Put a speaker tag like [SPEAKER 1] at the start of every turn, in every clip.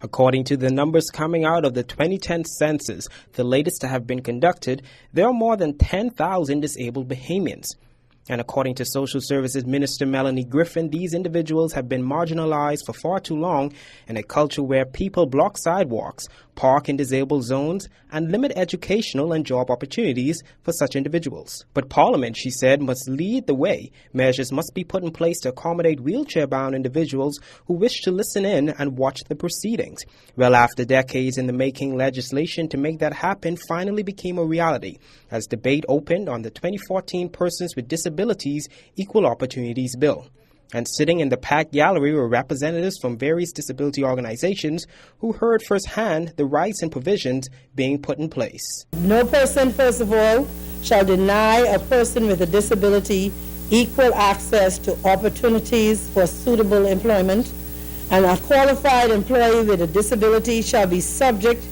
[SPEAKER 1] According to the numbers coming out of the 2010 census, the latest to have been conducted, there are more than 10,000 disabled Bahamians. And according to Social Services Minister Melanie Griffin, these individuals have been marginalized for far too long in a culture where people block sidewalks, park in disabled zones, and limit educational and job opportunities for such individuals. But Parliament, she said, must lead the way. Measures must be put in place to accommodate wheelchair-bound individuals who wish to listen in and watch the proceedings. Well, after decades in the making, legislation to make that happen finally became a reality as debate opened on the 2014 Persons with Disabilities Equal Opportunities Bill. And sitting in the packed gallery were representatives from various disability organizations who heard firsthand the rights and provisions being put in place.
[SPEAKER 2] No person, first of all, shall deny a person with a disability equal access to opportunities for suitable employment, and a qualified employee with a disability shall be subject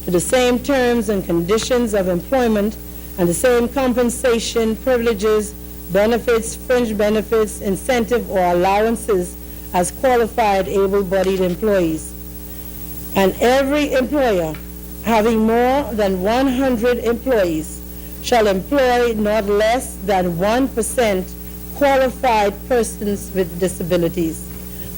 [SPEAKER 2] to the same terms and conditions of employment and the same compensation, privileges, benefits, fringe benefits, incentive, or allowances as qualified able-bodied employees. And every employer having more than 100 employees shall employ not less than 1% qualified persons with disabilities.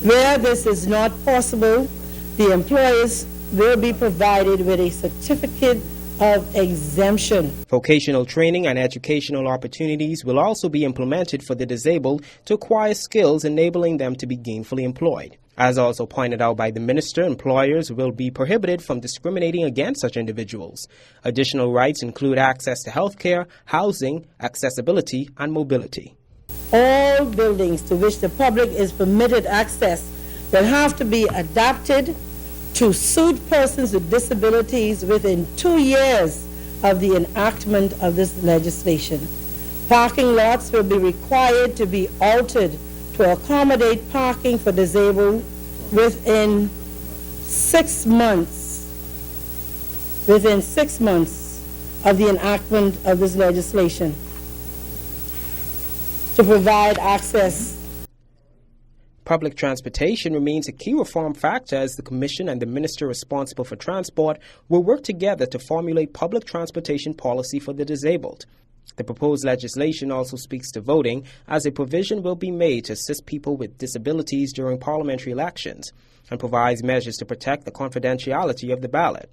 [SPEAKER 2] Where this is not possible, the employers will be provided with a certificate of exemption.
[SPEAKER 1] Vocational training and educational opportunities will also be implemented for the disabled to acquire skills enabling them to be gainfully employed. As also pointed out by the minister, employers will be prohibited from discriminating against such individuals. Additional rights include access to health care, housing, accessibility, and mobility.
[SPEAKER 2] All buildings to which the public is permitted access will have to be adapted to suit persons with disabilities within 2 years of the enactment of this legislation. Parking lots will be required to be altered to accommodate parking for disabled within 6 months. Within 6 months of the enactment of this legislation, to provide access.
[SPEAKER 1] Public transportation remains a key reform factor as the Commission and the Minister responsible for transport will work together to formulate public transportation policy for the disabled. The proposed legislation also speaks to voting, as a provision will be made to assist people with disabilities during parliamentary elections and provides measures to protect the confidentiality of the ballot.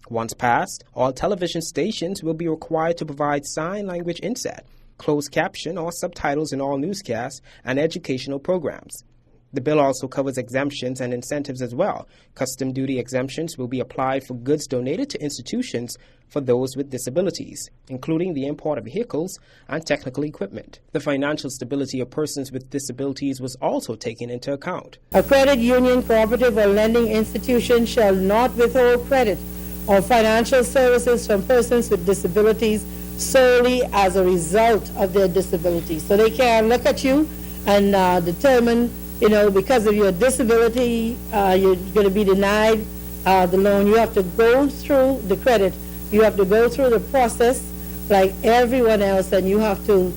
[SPEAKER 1] Once passed, all television stations will be required to provide sign language inset, closed caption or subtitles in all newscasts and educational programs. The bill also covers exemptions and incentives as well. Custom duty exemptions will be applied for goods donated to institutions for those with disabilities, including the import of vehicles and technical equipment. The financial stability of persons with disabilities was also taken into account.
[SPEAKER 2] A credit union, cooperative, or lending institution shall not withhold credit or financial services from persons with disabilities solely as a result of their disability. So they can look at you and determine, because of your disability, you're going to be denied the loan. You have to go through the credit. You have to go through the process like everyone else, and you have to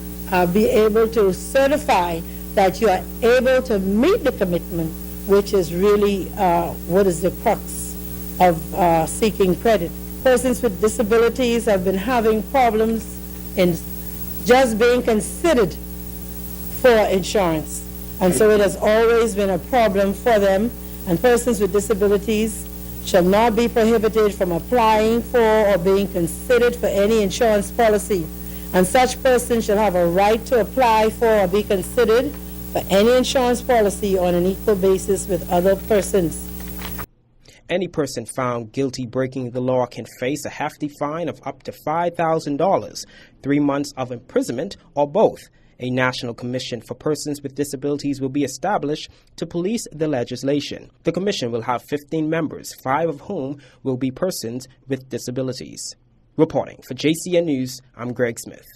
[SPEAKER 2] be able to certify that you are able to meet the commitment, which is really what is the crux of seeking credit. Persons with disabilities have been having problems in just being considered for insurance. And so it has always been a problem for them, and persons with disabilities shall not be prohibited from applying for or being considered for any insurance policy. And such persons shall have a right to apply for or be considered for any insurance policy on an equal basis with other persons.
[SPEAKER 1] Any person found guilty breaking the law can face a hefty fine of up to $5,000, 3 months of imprisonment, or both. A national commission for persons with disabilities will be established to police the legislation. The commission will have 15 members, 5 of whom will be persons with disabilities. Reporting for JCN News, I'm Greg Smith.